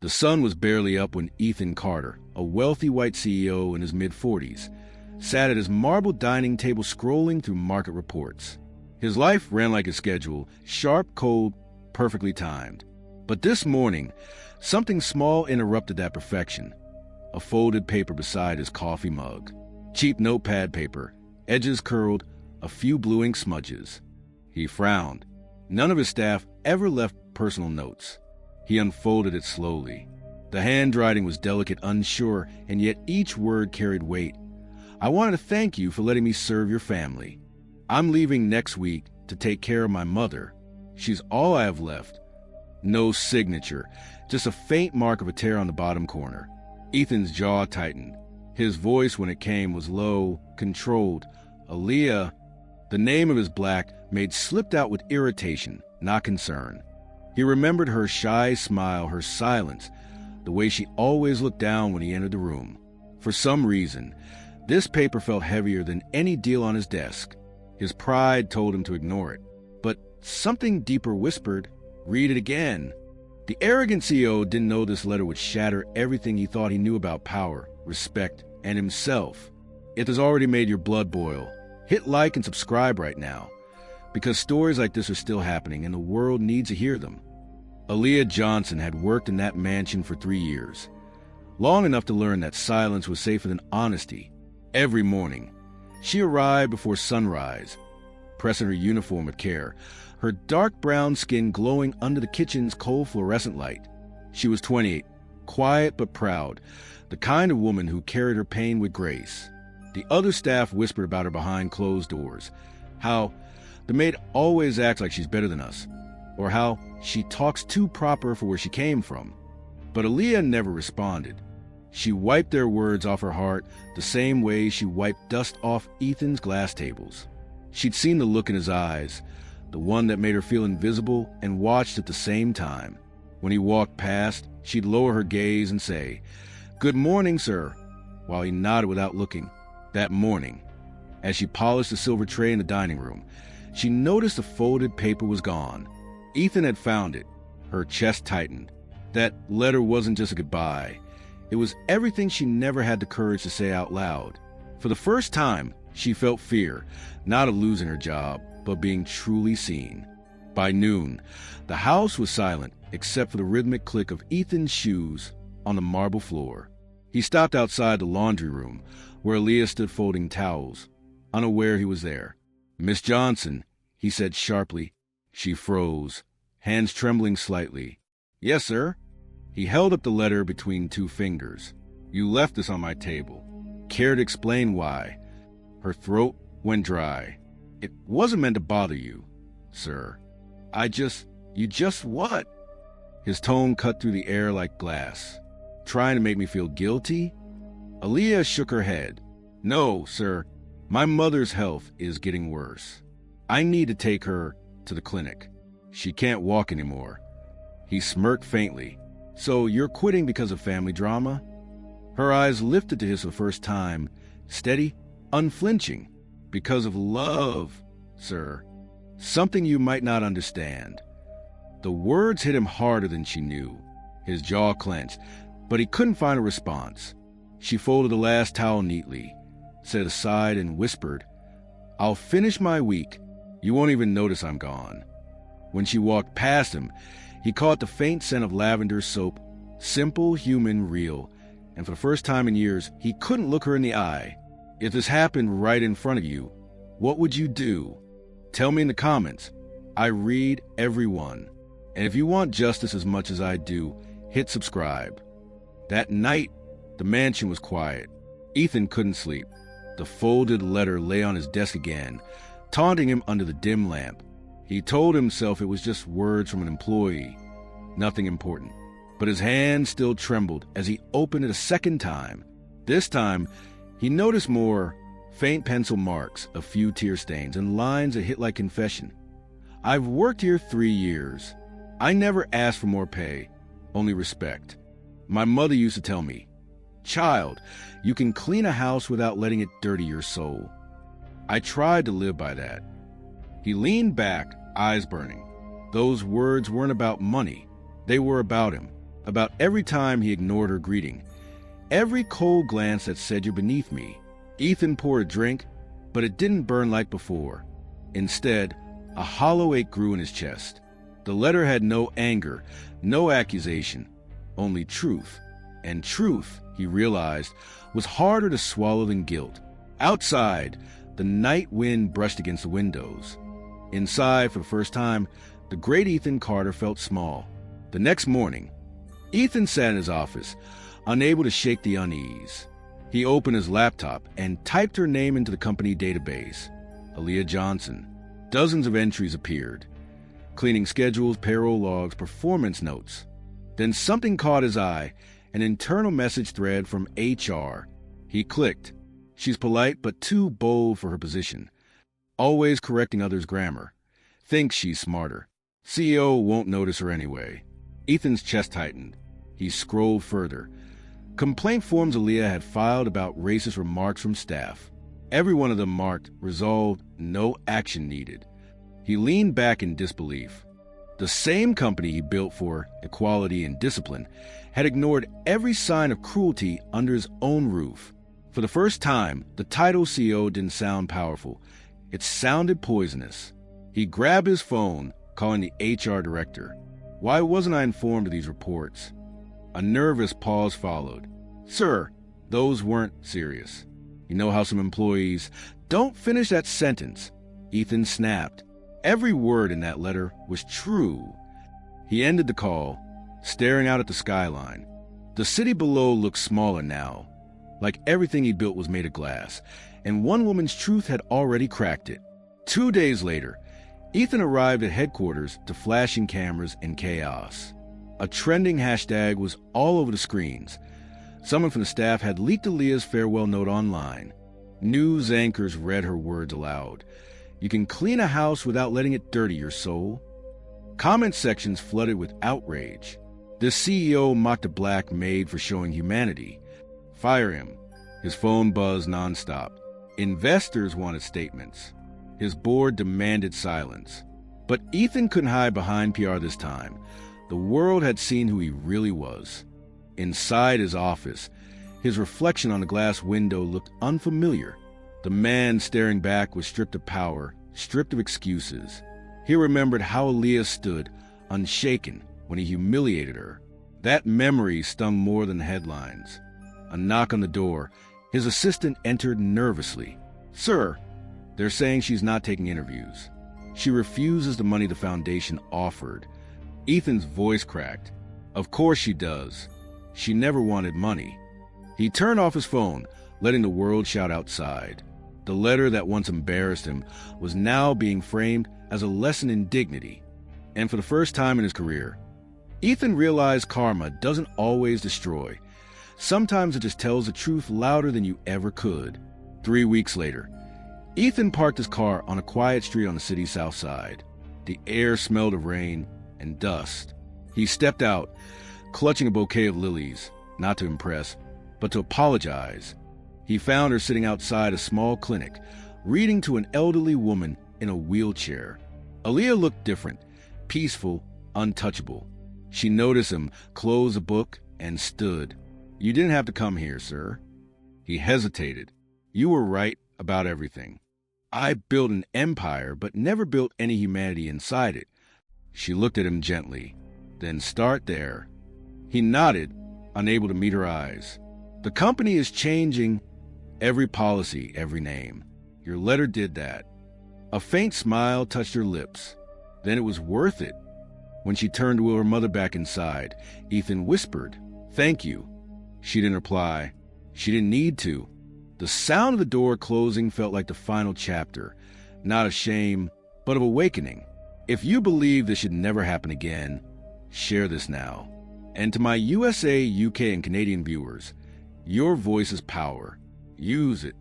The sun was barely up when Ethan Carter, a wealthy white CEO in his mid-40s, sat at his marble dining table scrolling through market reports. His life ran like a schedule, sharp, cold, perfectly timed. But this morning, something small interrupted that perfection. A folded paper beside his coffee mug. Cheap notepad paper, edges curled, a few blue ink smudges. He frowned. None of his staff ever left personal notes. He unfolded it slowly. The handwriting was delicate, unsure, and yet each word carried weight. I wanted to thank you for letting me serve your family. I'm leaving next week to take care of my mother. She's all I have left. No signature, just a faint mark of a tear on the bottom corner. Ethan's jaw tightened. His voice, when it came, was low, controlled. Aaliyah, the name of his black maid, slipped out with irritation, not concern. He remembered her shy smile, her silence, the way she always looked down when he entered the room. For some reason, this paper felt heavier than any deal on his desk. His pride told him to ignore it. But something deeper whispered, read it again. The arrogant CEO didn't know this letter would shatter everything he thought he knew about power, respect, and himself. It has already made your blood boil. Hit like and subscribe right now, because stories like this are still happening and the world needs to hear them. Aaliyah Johnson had worked in that mansion for 3 years, long enough to learn that silence was safer than honesty. Every morning, she arrived before sunrise, pressing her uniform with care, her dark brown skin glowing under the kitchen's cold fluorescent light. She was 28, quiet but proud, the kind of woman who carried her pain with grace. The other staff whispered about her behind closed doors, how the maid always acts like she's better than us, or how she talks too proper for where she came from. But Aaliyah never responded. She wiped their words off her heart the same way she wiped dust off Ethan's glass tables. She'd seen the look in his eyes, the one that made her feel invisible, and watched at the same time. When he walked past, she'd lower her gaze and say, "Good morning, sir," while he nodded without looking. That morning, as she polished the silver tray in the dining room, she noticed the folded paper was gone. Ethan had found it. Her chest tightened. That letter wasn't just a goodbye. It was everything she never had the courage to say out loud. For the first time, she felt fear, not of losing her job, but being truly seen. By noon, the house was silent except for the rhythmic click of Ethan's shoes on the marble floor. He stopped outside the laundry room, where Aaliyah stood folding towels, unaware he was there. "Miss Johnson," he said sharply. She froze, hands trembling slightly. "Yes, sir." He held up the letter between 2 fingers. "You left this on my table. Care to explain why?" Her throat went dry. "It wasn't meant to bother you, sir. You just what?" His tone cut through the air like glass. "Trying to make me feel guilty?" Aaliyah shook her head. "No, sir. My mother's health is getting worse. I need to take her to the clinic. She can't walk anymore." He smirked faintly. "So you're quitting because of family drama?" Her eyes lifted to his for the first time, steady, unflinching. "Because of love, sir. Something you might not understand." The words hit him harder than she knew. His jaw clenched, but he couldn't find a response. She folded the last towel neatly, set it aside, and whispered, "I'll finish my week. You won't even notice I'm gone." When she walked past him, he caught the faint scent of lavender soap, simple, human, real, and for the first time in years, he couldn't look her in the eye. If this happened right in front of you, what would you do? Tell me in the comments. I read every one. And if you want justice as much as I do, hit subscribe. That night, the mansion was quiet. Ethan couldn't sleep. The folded letter lay on his desk again, taunting him under the dim lamp. He told himself it was just words from an employee, nothing important. But his hand still trembled as he opened it a second time. This time, he noticed more faint pencil marks, a few tear stains, and lines that hit like confession. "I've worked here 3 years. I never asked for more pay, only respect. My mother used to tell me, 'Child, you can clean a house without letting it dirty your soul.' I tried to live by that." He leaned back, eyes burning. Those words weren't about money. They were about him. about every time he ignored her greeting, every cold glance that said, "You're beneath me." Ethan poured a drink, but it didn't burn like before. Instead, a hollow ache grew in his chest. The letter had no anger, no accusation, only truth. And truth, he realized, was harder to swallow than guilt. Outside, the night wind brushed against the windows. Inside, for the first time, the great Ethan Carter felt small. The next morning, Ethan sat in his office, unable to shake the unease. He opened his laptop and typed her name into the company database. Aaliyah Johnson. Dozens of entries appeared. Cleaning schedules, payroll logs, performance notes. Then something caught his eye, an internal message thread from HR. He clicked. She's polite but too bold for her position. Always correcting others' grammar. Thinks she's smarter. CEO won't notice her anyway. Ethan's chest tightened. He scrolled further. Complaint forms Aaliyah had filed about racist remarks from staff. Every one of them marked, resolved, no action needed. He leaned back in disbelief. The same company he built for equality and discipline had ignored every sign of cruelty under his own roof. For the first time, the title CEO didn't sound powerful. It sounded poisonous. He grabbed his phone, calling the HR director. Why wasn't I informed of these reports? A nervous pause followed. Sir, those weren't serious. You know how some employees don't finish that sentence. Ethan snapped. Every word in that letter was true. He ended the call, staring out at the skyline. The city below looked smaller now, like everything he built was made of glass, and one woman's truth had already cracked it. 2 days later, Ethan arrived at headquarters to flashing cameras and chaos. A trending hashtag was all over the screens. Someone from the staff had leaked Aaliyah's farewell note online. News anchors read her words aloud. You can clean a house without letting it dirty your soul. Comment sections flooded with outrage. The CEO mocked a black maid for showing humanity. Fire him. His phone buzzed nonstop. Investors wanted statements. His board demanded silence. But Ethan couldn't hide behind PR this time. The world had seen who he really was. Inside his office, his reflection on the glass window looked unfamiliar. The man staring back was stripped of power, stripped of excuses. He remembered how Aaliyah stood, unshaken, when he humiliated her. That memory stung more than the headlines. A knock on the door. His assistant entered nervously. Sir, they're saying she's not taking interviews. She refuses the money the foundation offered. Ethan's voice cracked. Of course she does. She never wanted money. He turned off his phone, letting the world shout outside. The letter that once embarrassed him was now being framed as a lesson in dignity. And for the first time in his career, Ethan realized karma doesn't always destroy. Sometimes it just tells the truth louder than you ever could. 3 weeks later, Ethan parked his car on a quiet street on the city's south side. The air smelled of rain and dust. He stepped out, clutching a bouquet of lilies, not to impress, but to apologize. He found her sitting outside a small clinic, reading to an elderly woman in a wheelchair. Aaliyah looked different, peaceful, untouchable. She noticed him, closed the book, and stood. You didn't have to come here, sir. He hesitated. You were right about everything. I built an empire, but never built any humanity inside it. She looked at him gently. Then start there. He nodded, unable to meet her eyes. The company is changing every policy, every name. Your letter did that. A faint smile touched her lips. Then it was worth it. When she turned to wheel her mother back inside, Ethan whispered, Thank you. She didn't reply. She didn't need to. The sound of the door closing felt like the final chapter, not of shame, but of awakening. If you believe this should never happen again, share this now. And to my USA, UK, and Canadian viewers, your voice is power. Use it.